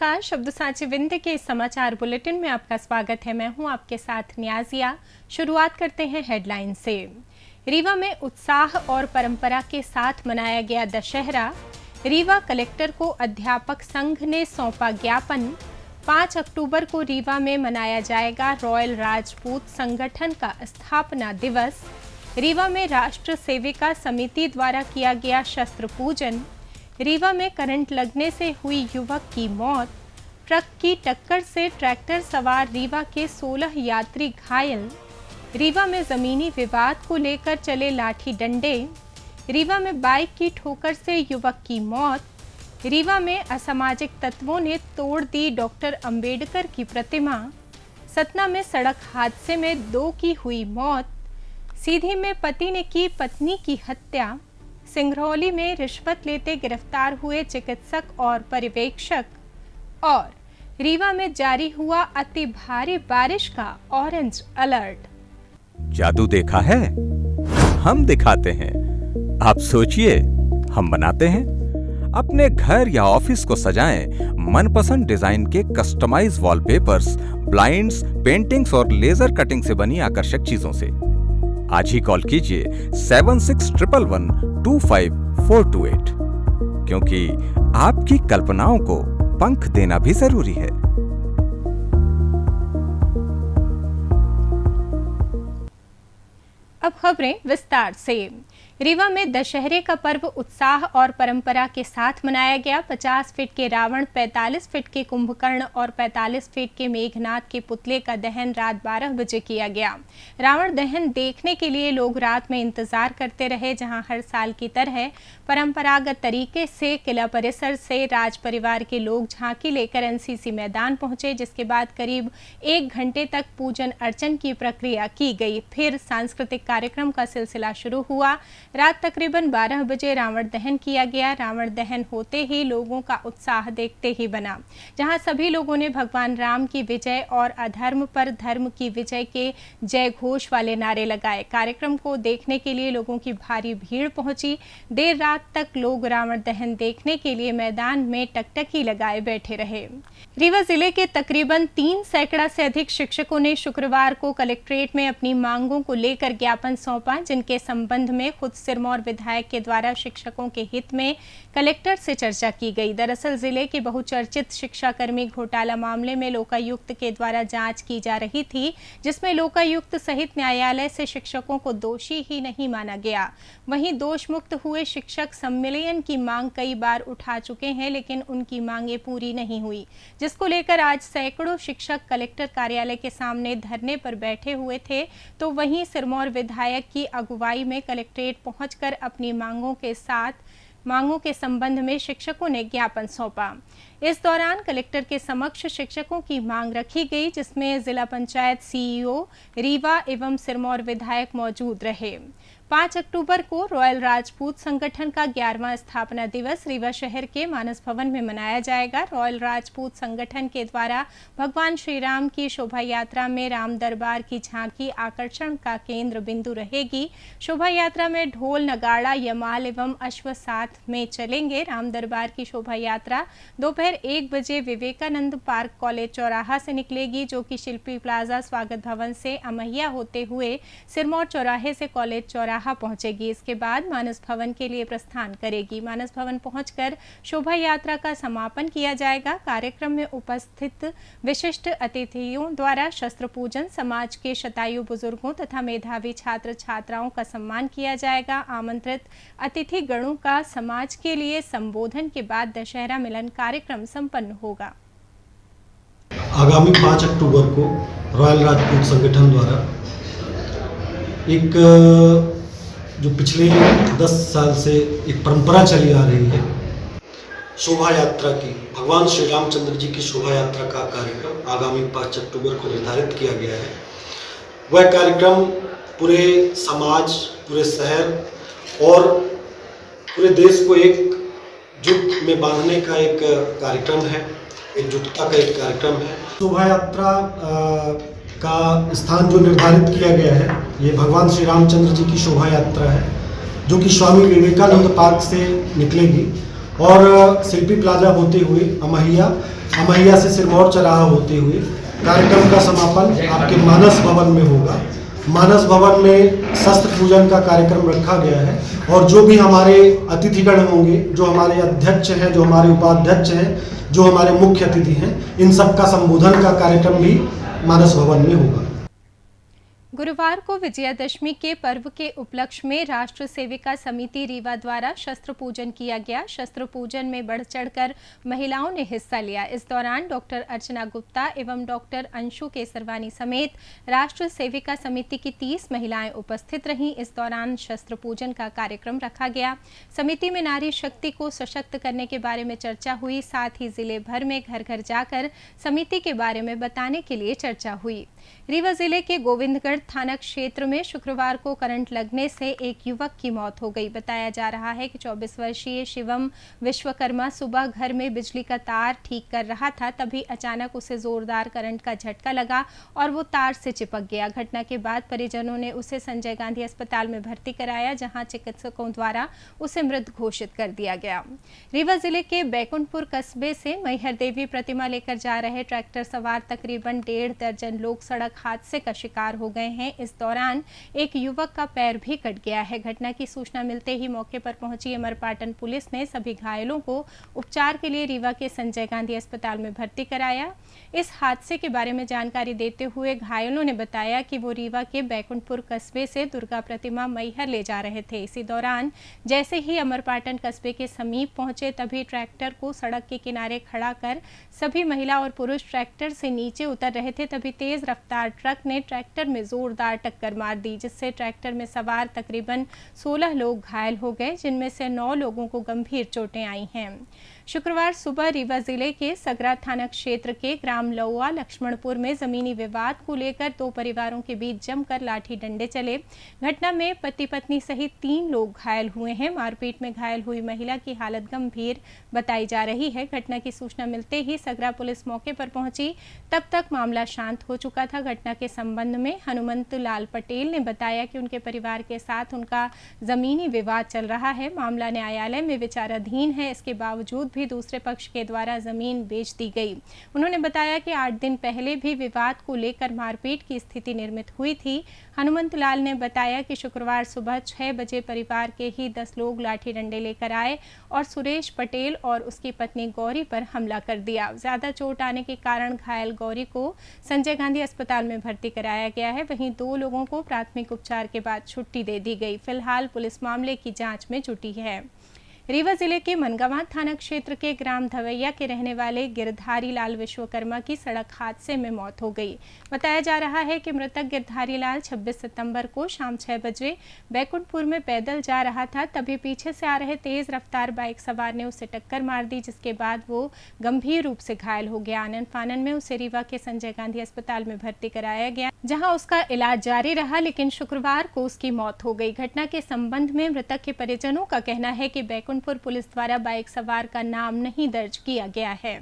नमस्कार, शब्द साची विंध्य के इस समाचार बुलेटिन में आपका स्वागत है। मैं हूं आपके साथ नियाजिया। शुरुआत करते हैं हेडलाइन से। रीवा में उत्साह और परंपरा के साथ मनाया गया दशहरा। रीवा कलेक्टर को अध्यापक संघ ने सौंपा ज्ञापन। 5 अक्टूबर को रीवा में मनाया जाएगा रॉयल राजपूत संगठन का स्थापना दिवस। रीवा में राष्ट्र सेविका समिति द्वारा किया गया शस्त्र पूजन। रीवा में करंट लगने से हुई युवक की मौत। ट्रक की टक्कर से ट्रैक्टर सवार रीवा के 16 यात्री घायल। रीवा में जमीनी विवाद को लेकर चले लाठी डंडे। रीवा में बाइक की ठोकर से युवक की मौत। रीवा में असामाजिक तत्वों ने तोड़ दी डॉक्टर अंबेडकर की प्रतिमा। सतना में सड़क हादसे में 2 की हुई मौत। सीधी में पति ने की पत्नी की हत्या। सिंगरौली में रिश्वत लेते गिरफ्तार हुए चिकित्सक और पर्यवेक्षक। और रीवा में जारी हुआ अति भारी बारिश का ऑरेंज अलर्ट। जादू देखा है, हम दिखाते हैं। आप सोचिए, हम बनाते हैं। अपने घर या ऑफिस को सजाएं मनपसंद डिजाइन के कस्टमाइज वॉलपेपर्स, ब्लाइंड्स, पेंटिंग्स और लेजर कटिंग से बनी आकर्षक चीजों से। आज ही कॉल कीजिए 7611125428, क्योंकि आपकी कल्पनाओं को पंख देना भी जरूरी है। अब खबरें विस्तार से। रीवा में दशहरे का पर्व उत्साह और परंपरा के साथ मनाया गया। 50 फीट के रावण, 45 फीट के कुंभकर्ण और 45 फीट के मेघनाथ के पुतले का दहन रात 12 बजे किया गया। रावण दहन देखने के लिए लोग रात में इंतजार करते रहे, जहां हर साल की तरह परंपरागत तरीके से किला परिसर से राज परिवार के लोग झांकी लेकर एनसीसी मैदान पहुंचे, जिसके बाद करीब 1 घंटे तक पूजन अर्चन की प्रक्रिया की गई। फिर सांस्कृतिक कार्यक्रम का सिलसिला शुरू हुआ। रात तकरीबन 12 बजे रावण दहन किया गया। रावण दहन होते ही लोगों का उत्साह देखते ही बना, जहां सभी लोगों ने भगवान राम की विजय और अधर्म पर धर्म की विजय के जय घोष वाले नारे लगाए। कार्यक्रम को देखने के लिए लोगों की भारी भीड़ पहुंची। देर रात तक लोग रावण दहन देखने के लिए मैदान में टकटकी लगाए बैठे रहे। रीवा जिले के तकरीबन 3 सैकड़ा से अधिक शिक्षकों ने शुक्रवार को कलेक्ट्रेट में अपनी मांगों को लेकर ज्ञापन सौंपा, जिनके संबंध में खुद सिरमौर विधायक के द्वारा शिक्षकों के हित में कलेक्टर से चर्चा की गई। दरअसल जिले के बहुचर्चित शिक्षाकर्मी घोटाला मामले में लोकायुक्त के द्वारा जांच की जा रही थी, जिसमें लोकायुक्त सहित न्यायालय से शिक्षकों को दोषी ही नहीं माना गया। वहीं दोष मुक्त हुए शिक्षक संविलियन की मांग कई बार उठा चुके हैं, लेकिन उनकी मांगे पूरी नहीं हुई, जिसको लेकर आज सैकड़ों शिक्षक कलेक्टर कार्यालय के सामने धरने पर बैठे हुए थे। तो वहीं सिरमौर विधायक की अगुवाई में कलेक्ट्रेट पहुंचकर अपनी मांगों के संबंध में शिक्षकों ने ज्ञापन सौंपा। इस दौरान कलेक्टर के समक्ष शिक्षकों की मांग रखी गई, जिसमें जिला पंचायत सीईओ रीवा एवं सिरमौर विधायक मौजूद रहे। 5 अक्टूबर को रॉयल राजपूत संगठन का 11वां स्थापना दिवस रीवा शहर के मानस भवन में मनाया जाएगा। रॉयल राजपूत संगठन के द्वारा भगवान श्री राम की शोभा यात्रा में राम दरबार की झांकी आकर्षण का केंद्र बिंदु रहेगी। शोभा यात्रा में ढोल, नगाड़ा, यमाल एवं अश्व साथ में चलेंगे। राम दरबार की शोभा यात्रा दोपहर 1 बजे विवेकानंद पार्क कॉलेज चौराहा से निकलेगी, जो कि शिल्पी प्लाजा स्वागत भवन से अमैया होते हुए सिरमौर चौराहे से कॉलेज चौराहा पहुंचेगी। इसके बाद मानस भवन के लिए प्रस्थान करेगी। मानस भवन पहुंचकर शोभा यात्रा का समापन किया जाएगा। कार्यक्रम में उपस्थित विशिष्ट अतिथियों द्वारा शस्त्र पूजन, समाज के शतायु बुजुर्गों तथा मेधावी छात्र छात्राओं का सम्मान किया जाएगा। आमंत्रित अतिथि गणों का समाज के लिए संबोधन के बाद दशहरा मिलन कार्यक्रम संपन्न होगा। आगामी 5 अक्टूबर को रॉयल राजपूत संगठन द्वारा एक जो पिछले 10 साल से एक परंपरा चली आ रही है, शोभा यात्रा की, भगवान श्री रामचंद्र जी की शोभा यात्रा का कार्यक्रम आगामी 5 अक्टूबर को निर्धारित किया गया है। वह कार्यक्रम पूरे समाज, पूरे शहर और पूरे देश को एक जुट में बांधने का एक कार्यक्रम है, एकजुटता का एक कार्यक्रम है। शोभा यात्रा का स्थान जो निर्धारित किया गया है, ये भगवान श्री रामचंद्र जी की शोभा यात्रा है, जो कि स्वामी विवेकानंद पार्क से निकलेगी और शिल्पी प्लाजा होते हुए अमहिया से सिरमौर चौराहा होते हुए कार्यक्रम का समापन आपके मानस भवन में होगा। मानस भवन में शस्त्र पूजन का कार्यक्रम रखा गया है और जो भी हमारे अतिथिगण होंगे, जो हमारे अध्यक्ष हैं, जो हमारे उपाध्यक्ष हैं, जो हमारे मुख्य अतिथि हैं, इन सब का संबोधन का कार्यक्रम भी मानस भवन में होगा। गुरुवार को विजयादशमी के पर्व के उपलक्ष्य में राष्ट्र सेविका समिति रीवा द्वारा शस्त्र पूजन किया गया। शस्त्र पूजन में बढ़ चढ़कर महिलाओं ने हिस्सा लिया। इस दौरान डॉक्टर अर्चना गुप्ता एवं डॉक्टर अंशु केसरवानी समेत राष्ट्र सेविका समिति की 30 महिलाएं उपस्थित रहीं। इस दौरान शस्त्र पूजन का कार्यक्रम रखा गया। समिति में नारी शक्ति को सशक्त करने के बारे में चर्चा हुई। साथ ही जिले भर में घर घर जाकर समिति के बारे में बताने के लिए चर्चा हुई। रीवा जिले के गोविंदगढ़ थाना क्षेत्र में शुक्रवार को करंट लगने से एक युवक की मौत हो गई। बताया जा रहा है कि 24 वर्षीय शिवम विश्वकर्मा सुबह घर में बिजली का तार ठीक कर रहा था, तभी अचानक उसे जोरदार करंट का झटका लगा और वो तार से चिपक गया। घटना के बाद परिजनों ने उसे संजय गांधी अस्पताल में भर्ती कराया, जहां चिकित्सकों द्वारा उसे मृत घोषित कर दिया गया। रीवा जिले के बैकुंठपुर कस्बे से मैहर देवी प्रतिमा लेकर जा रहे ट्रैक्टर सवार तकरीबन 1.5 दर्जन लोग सड़क हादसे का शिकार हो गए हैं। इस दौरान एक युवक का पैर भी कट गया है। घटना की सूचना मिलते ही मौके पर पहुंची अमरपाटन पुलिस ने सभी घायलों को उपचार के लिए रीवा के संजय गांधी अस्पताल में भर्ती कराया। इस हादसे के बारे में जानकारी देते हुए घायलों ने बताया कि वो रीवा के बैकुंठपुर कस्बे से दुर्गा प्रतिमा मैहर ले जा रहे थे। इसी दौरान जैसे ही अमरपाटन कस्बे के समीप पहुंचे, तभी ट्रैक्टर को सड़क के किनारे खड़ा कर सभी महिला और पुरुष ट्रैक्टर से नीचे उतर रहे थे। तभी तेज रफ्तार ट्रक ने ट्रैक्टर में जोरदार टक्कर मार दी, जिससे ट्रैक्टर में सवार तकरीबन 16 लोग घायल हो गए, जिनमें से 9 लोगों को गंभीर चोटें आई हैं। शुक्रवार सुबह रीवा जिले के सगरा थाना क्षेत्र के ग्राम लौआ लक्ष्मणपुर में जमीनी विवाद को लेकर 2 परिवारों के बीच जमकर लाठी डंडे चले। घटना में पति पत्नी सहित 3 लोग घायल हुए हैं। मारपीट में घायल हुई महिला की हालत गंभीर बताई जा रही है। घटना की सूचना मिलते ही सगरा पुलिस मौके पर पहुंची। तब तक मामला शांत हो चुका था। घटना के संबंध में हनुमंत लाल पटेल ने बताया कि उनके परिवार के साथ उनका जमीनी विवाद चल रहा है। मामला न्यायालय में विचाराधीन है। इसके बावजूद भी दूसरे पक्ष के द्वारा जमीन बेच दी गई। उन्होंने बताया कि 8 दिन पहले भी विवाद को लेकर मारपीट की स्थिति निर्मित हुई थी। हनुमंत लाल ने बताया कि शुक्रवार सुबह 6 बजे परिवार के ही 10 लोग लाठी डंडे लेकर आए और सुरेश पटेल और उसकी पत्नी गौरी पर हमला कर दिया। ज्यादा चोट आने के कारण घायल गौरी को संजय गांधी अस्पताल में भर्ती कराया गया है। वहीं 2 लोगों को प्राथमिक उपचार के बाद छुट्टी दे दी गई। फिलहाल पुलिस मामले की जांच में जुटी है। रीवा जिले के मनगावा थाना क्षेत्र के ग्राम धवैया के रहने वाले गिरधारी लाल विश्वकर्मा की सड़क हादसे में मौत हो गई। बताया जा रहा है कि मृतक गिरधारी लाल 26 सितंबर को शाम 6 बजे बैकुंठपुर में पैदल जा रहा था, तभी पीछे से आ रहे तेज रफ्तार बाइक सवार ने उसे टक्कर मार दी, जिसके बाद वो गंभीर रूप से घायल हो गया। आनन फानन में उसे रीवा के संजय गांधी अस्पताल में भर्ती कराया गया, जहां उसका इलाज जारी रहा, लेकिन शुक्रवार को उसकी मौत हो गई। घटना के संबंध में मृतक के परिजनों का कहना है कि बैकुंठपुर पुलिस द्वारा बाइक सवार का नाम नहीं दर्ज किया गया है।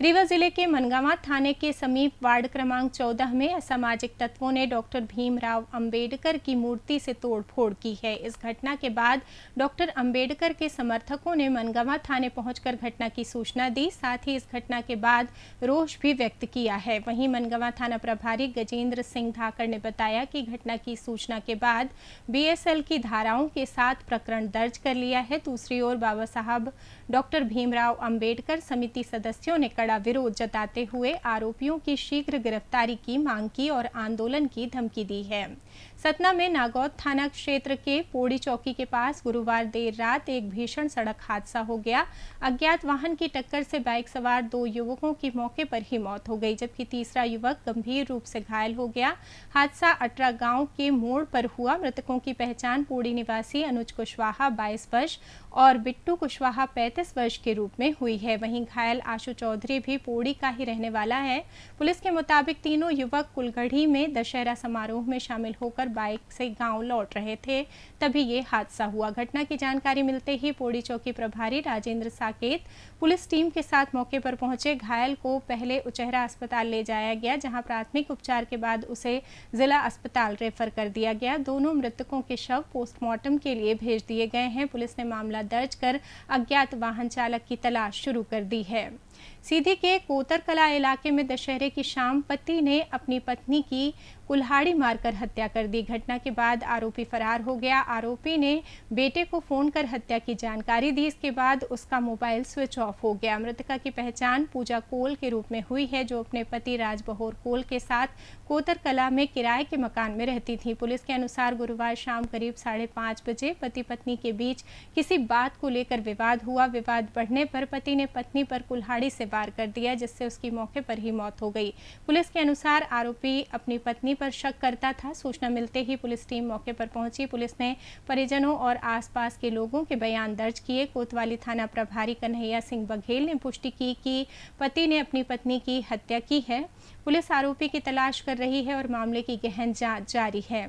रीवा जिले के मनगावा थाने के समीप वार्ड क्रमांक 14 में असामाजिक तत्वों ने डॉक्टर भीमराव अंबेडकर की मूर्ति से तोड़फोड़ की है। इस घटना के बाद डॉक्टर अंबेडकर के समर्थकों ने मनगावा थाने पहुंचकर घटना की सूचना दी। साथ ही इस घटना के बाद रोष भी व्यक्त किया है। वहीं मनगावा थाना प्रभारी गजेंद्र सिंह धाकड़ ने बताया कि घटना की सूचना के बाद BSL की धाराओं के साथ प्रकरण दर्ज कर लिया है। दूसरी ओर बाबा साहब डॉक्टर भीमराव अंबेडकर समिति सदस्यों ने कड़ा विरोध जताते हुए आरोपियों की शीघ्र गिरफ्तारी की मांग की और आंदोलन की धमकी दी है। सतना में नागौद थाना क्षेत्र के पोड़ी चौकी के पास गुरुवार देर रात एक भीषण सड़क हादसा हो गया। अज्ञात वाहन की टक्कर से बाइक सवार 2 युवकों की मौके पर ही मौत हो गई, जबकि तीसरा युवक गंभीर रूप से घायल हो गया। हादसा अटरा गांव के मोड़ पर हुआ। मृतकों की पहचान पोड़ी निवासी अनुज कुशवाहा 22 वर्ष और बिट्टू कुशवाहा 35 वर्ष के रूप में हुई है। वहीं घायल आशु चौधरी धीरे भी पौड़ी का ही रहने वाला है। पुलिस के मुताबिक तीनों युवक कुलगढ़ी में दशहरा समारोह में शामिल होकर बाइक से गांव लौट रहे थे, तभी ये हादसा हुआ। घटना की जानकारी मिलते ही पौड़ी चौकी प्रभारी राजेंद्र साकेत पुलिस टीम के साथ मौके पर पहुंचे। घायल को पहले उचेहरा अस्पताल ले जाया गया, जहां प्राथमिक उपचार के बाद उसे जिला अस्पताल रेफर कर दिया गया। दोनों मृतकों के शव पोस्टमार्टम के लिए भेज दिए गए हैं। पुलिस ने मामला दर्ज कर अज्ञात वाहन चालक की तलाश शुरू कर दी है। सीधी के कोतरकला इलाके में दशहरे की शाम पति ने अपनी पत्नी की कुल्हाड़ी मारकर हत्या कर दी। घटना के बाद आरोपी फरार हो गया। आरोपी ने बेटे को फोन कर हत्या की जानकारी दी। इसके बाद उसका मोबाइल स्विच ऑफ हो गया। मृतका की पहचान पूजा कोल के रूप में हुई है, जो अपने पति राजबहोर कोल के साथ कोतरकला में किराए के मकान में रहती थी। पुलिस के अनुसार गुरुवार शाम करीब 5:30 बजे पति पत्नी के बीच किसी बात को लेकर विवाद हुआ। विवाद बढ़ने पर पति ने पत्नी पर कुल्हाड़ी से वार कर दिया, जिससे उसकी मौके पर ही मौत हो गई। पुलिस के अनुसार आरोपी अपनी पत्नी पर शक करता था। सूचना मिलते ही पुलिस टीम मौके पर पहुंची। पुलिस ने परिजनों और आसपास के लोगों के बयान दर्ज किए। कोतवाली थाना प्रभारी कन्हैया सिंह बघेल ने पुष्टि की कि पति ने अपनी पत्नी की हत्या की है। पुलिस आरोपी की तलाश कर रही है और मामले की गहन जांच जारी है।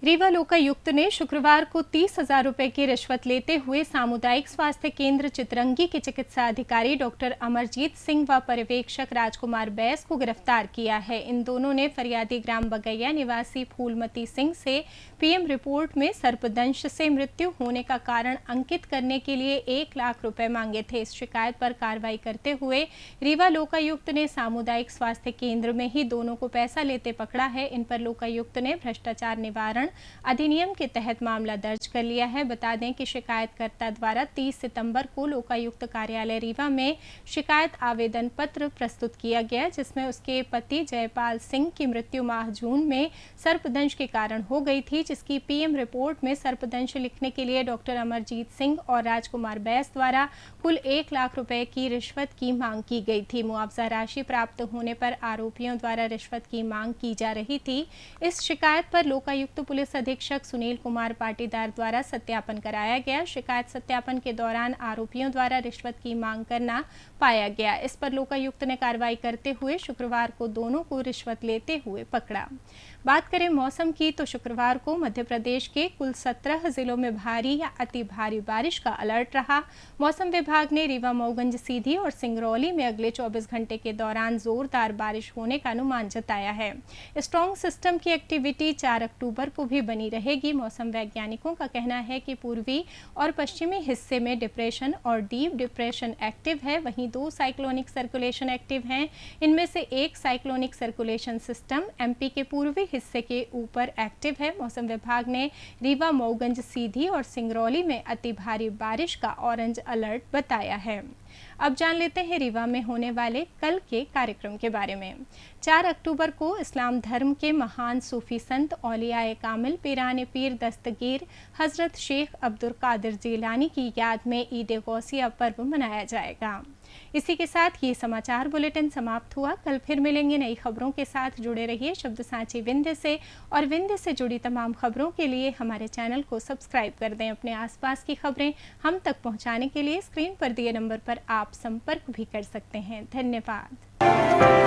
रीवा लोकायुक्त ने शुक्रवार को 30,000 रुपए की रिश्वत लेते हुए सामुदायिक स्वास्थ्य केंद्र चितरंगी के चिकित्सा अधिकारी डॉक्टर अमरजीत सिंह व पर्यवेक्षक राजकुमार बैस को गिरफ्तार किया है। इन दोनों ने फरियादी ग्राम बगैया निवासी फूलमती सिंह से पीएम रिपोर्ट में सर्पदंश से मृत्यु होने का कारण अंकित करने के लिए 1 लाख रुपए मांगे थे। इस शिकायत पर कार्रवाई करते हुए रीवा लोकायुक्त ने सामुदायिक स्वास्थ्य केंद्र में ही दोनों को पैसा लेते पकड़ा है। इन पर लोकायुक्त ने भ्रष्टाचार निवारण अधिनियम के तहत मामला दर्ज कर लिया है। बता दें कि शिकायतकर्ता द्वारा 30 सितंबर को लोकायुक्त कार्यालय रीवा में शिकायत आवेदन पत्र प्रस्तुत किया गया, जिसमें उसके पति जयपाल सिंह की मृत्यु माह जून में सर्पदंश के कारण हो गई थी, जिसकी पीएम रिपोर्ट में सर्पदंश लिखने के लिए डॉक्टर अमरजीत सिंह और राजकुमार बैस द्वारा कुल 1 लाख रुपए की रिश्वत की मांग की गई थी। मुआवजा राशि प्राप्त होने पर आरोपियों द्वारा रिश्वत की मांग की जा रही थी। इस शिकायत पर लोकायुक्त पुलिस अधीक्षक सुनील कुमार पाटीदार द्वारा सत्यापन कराया गया। शिकायत सत्यापन के दौरान आरोपियों द्वारा रिश्वत की मांग करना पाया गया। इस पर लोकायुक्त ने कार्रवाई करते हुए शुक्रवार को दोनों को रिश्वत लेते हुए पकड़ा। बात करें मौसम की, तो शुक्रवार को मध्य प्रदेश के कुल 17 जिलों में भारी या अति भारी बारिश का अलर्ट रहा। मौसम विभाग ने रीवा, मऊगंज, सीधी और सिंगरौली में अगले 24 घंटे के दौरान जोरदार बारिश होने का अनुमान जताया है। स्ट्रॉन्ग सिस्टम की एक्टिविटी 4 अक्टूबर को भी बनी रहेगी। मौसम वैज्ञानिकों का कहना है कि पूर्वी और पश्चिमी हिस्से में डिप्रेशन और डीप डिप्रेशन एक्टिव है, वहीं 2 साइक्लोनिक सर्कुलेशन एक्टिव हैं। इनमें से एक साइक्लोनिक सर्कुलेशन सिस्टम एमपी के पूर्वी हिस्से के ऊपर एक्टिव है। मौसम विभाग ने रीवा, मऊगंज, सीधी और सिंगरौली में अति भारी बारिश का ऑरेंज अलर्ट बताया है। अब जान लेते हैं रीवा में होने वाले कल के कार्यक्रम के बारे में। 4 अक्टूबर को इस्लाम धर्म के महान सूफी संत औलियाए कामिल पीराने पीर दस्तगीर हजरत शेख अब्दुल कादिर जिलानी की याद में ईद गौसिया पर्व मनाया जाएगा। इसी के साथ ये समाचार बुलेटिन समाप्त हुआ। कल फिर मिलेंगे नई खबरों के साथ। जुड़े रहिए शब्द साँची विंध्य से, और विंध्य से जुड़ी तमाम खबरों के लिए हमारे चैनल को सब्सक्राइब कर दें। अपने आसपास की खबरें हम तक पहुंचाने के लिए स्क्रीन पर दिए नंबर पर आप संपर्क भी कर सकते हैं। धन्यवाद।